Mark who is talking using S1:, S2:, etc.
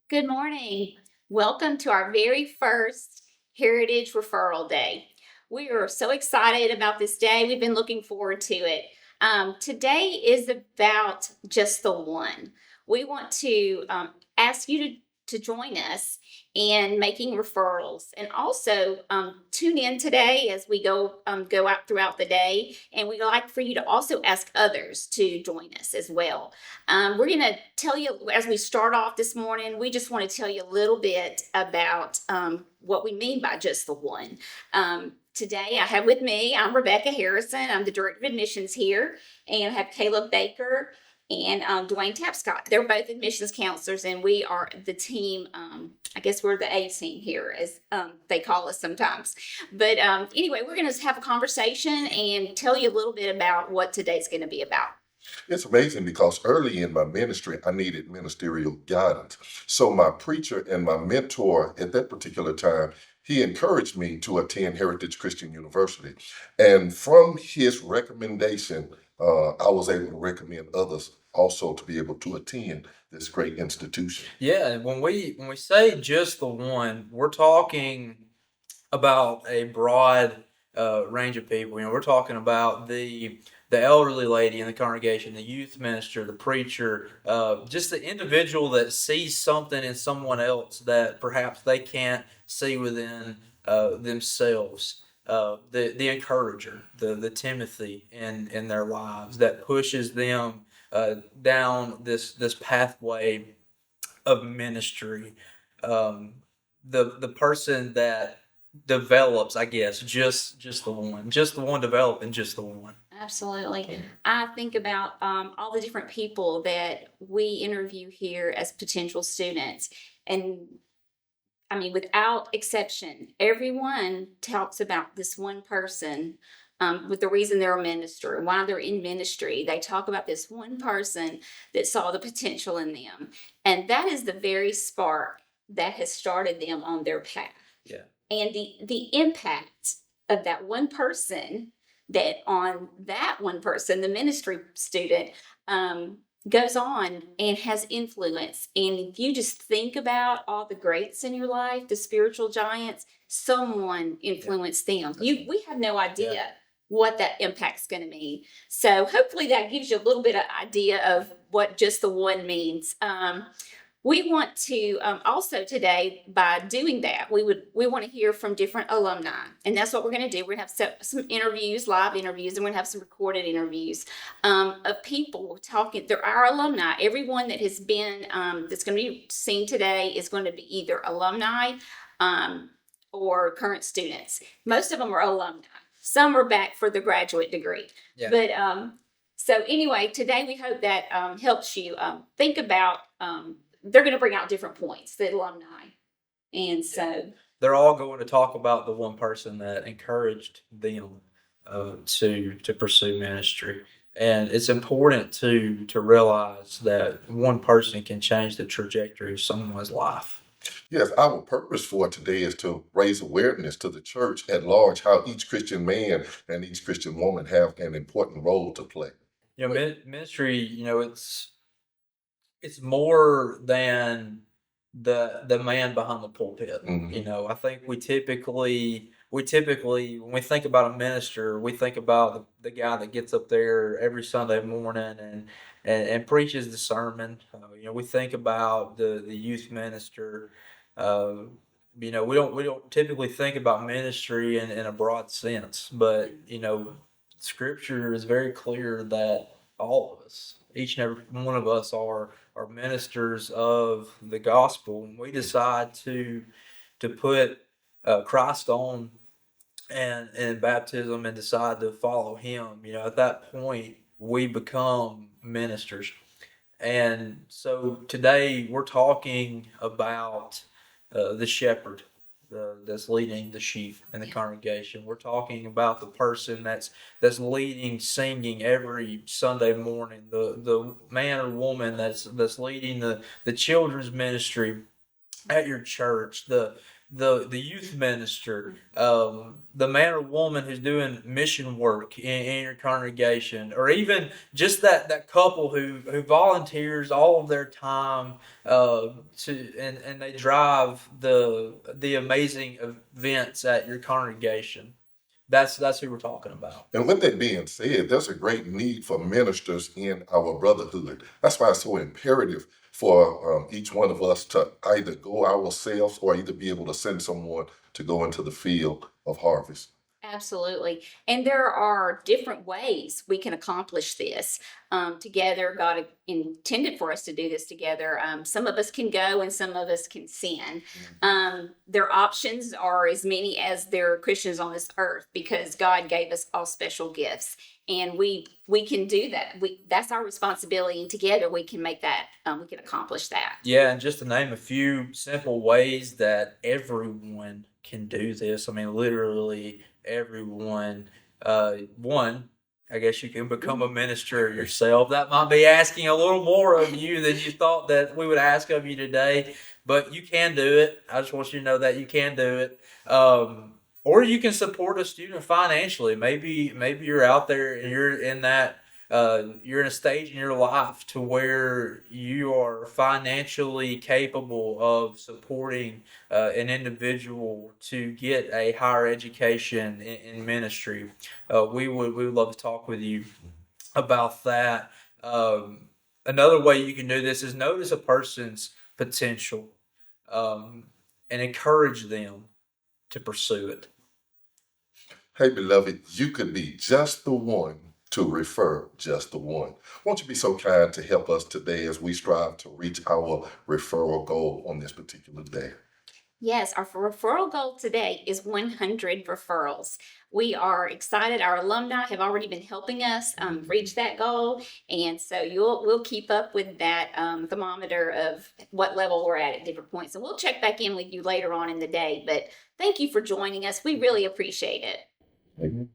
S1: Good morning. Welcome to our very first Heritage Referral Day. We are so excited about this day. We've been looking forward to it. Today is about just the one. We want to ask you to join us in making referrals, and also tune in today as we go out throughout the day. And we'd like for you to also ask others to join us as well. We're going to tell you as we start off this morning, we just want to tell you a little bit about what we mean by just the one. Today I have with me, I'm Rebecca Harrison. I'm the Director of Admissions here, and I have Caleb Baker and Dwayne Tapscott. They're both admissions counselors, and we are the team. I guess we're the A team here, as they call us sometimes. But anyway, we're going to have a conversation and tell you a little bit about what today's going to be about.
S2: It's amazing because early in my ministry, I needed ministerial guidance. So my preacher and my mentor at that particular time, he encouraged me to attend Heritage Christian University. And from his recommendation, I was able to recommend others also to be able to attend this great institution.
S3: Yeah, when we say just the one, we're talking about a broad range of people. We're talking about the elderly lady in the congregation, the youth minister, the preacher, just the individual that sees something in someone else that perhaps they can't see within themselves. The encourager, the Timothy in their lives that pushes them down this pathway of ministry. Um, the person that develops, I guess, just the one developing just the one.
S1: Absolutely. I think about all the different people that we interview here as potential students. And I mean, without exception, everyone talks about this one person with the reason they're a minister and why they're in ministry. They talk about this one person that saw the potential in them. And that is the very spark that has started them on their path.
S3: Yeah.
S1: And the impact of that one person, that on that one person, the ministry student, goes on and has influence. And if you just think about all the greats in your life, the spiritual giants, someone influenced them. We have no idea.
S3: Yeah.
S1: What that impact's going to mean. So hopefully that gives you a little bit of idea of what just the one means. We want to also today, by doing that, we want to hear from different alumni, and that's what we're going to do. We're going to have some interviews, live interviews, and we're going to have some recorded interviews of people talking. They're our alumni. Everyone that has been that's going to be seen today is going to be either alumni or current students. Most of them are alumni. Some are back for the graduate degree.
S3: Yeah.
S1: But so anyway, today we hope that helps you think about. They're going to bring out different points, the alumni. And so
S3: They're all going to talk about the one person that encouraged them to pursue ministry. And it's important to realize that one person can change the trajectory of someone's life.
S2: Yes, our purpose for today is to raise awareness to the church at large how each Christian man and each Christian woman have an important role to play.
S3: Ministry, it's more than the man behind the pulpit. I think we typically when we think about a minister, we think about the guy that gets up there every Sunday morning and preaches the sermon. We think about the youth minister. We don't typically think about ministry in a broad sense, but Scripture is very clear that all of us, each and every one of us, are ministers of the gospel, and we decide to put Christ on and in baptism and decide to follow Him. At that point, we become ministers. And so today we're talking about the shepherd that's leading the sheep in the congregation. We're talking about the person that's leading singing every Sunday morning. The man or woman that's leading the children's ministry at your church. the youth minister, the man or woman who's doing mission work in your congregation, or even just that couple who volunteers all of their time and they drive the amazing events at your congregation. That's who we're talking about.
S2: And with that being said, there's a great need for ministers in our brotherhood. That's why it's so imperative for each one of us to either go ourselves or either be able to send someone to go into the field of harvest.
S1: Absolutely. And there are different ways we can accomplish this together. God intended for us to do this together. Some of us can go and some of us can send. Their options are as many as there are Christians on this earth because God gave us all special gifts. And we can do that. That's our responsibility, and together we can make that. We can accomplish that.
S3: Yeah, and just to name a few simple ways that everyone can do this. I mean, literally everyone. One, I guess you can become a minister yourself. That might be asking a little more of you than you thought that we would ask of you today, but you can do it. I just want you to know that you can do it. Or you can support a student financially. Maybe you're out there and you're in a stage in your life to where you are financially capable of supporting an individual to get a higher education in ministry. We would love to talk with you about that. Another way you can do this is notice a person's potential um, and encourage them to pursue it.
S2: Hey, beloved, you could be just the one to refer just the one. Won't you be so kind to help us today as we strive to reach our referral goal on this particular day?
S1: Yes, our referral goal today is 100 referrals. We are excited. Our alumni have already been helping us reach that goal, and so we'll keep up with that thermometer of what level we're at different points, and we'll check back in with you later on in the day. But thank you for joining us. We really appreciate it.
S2: Amen.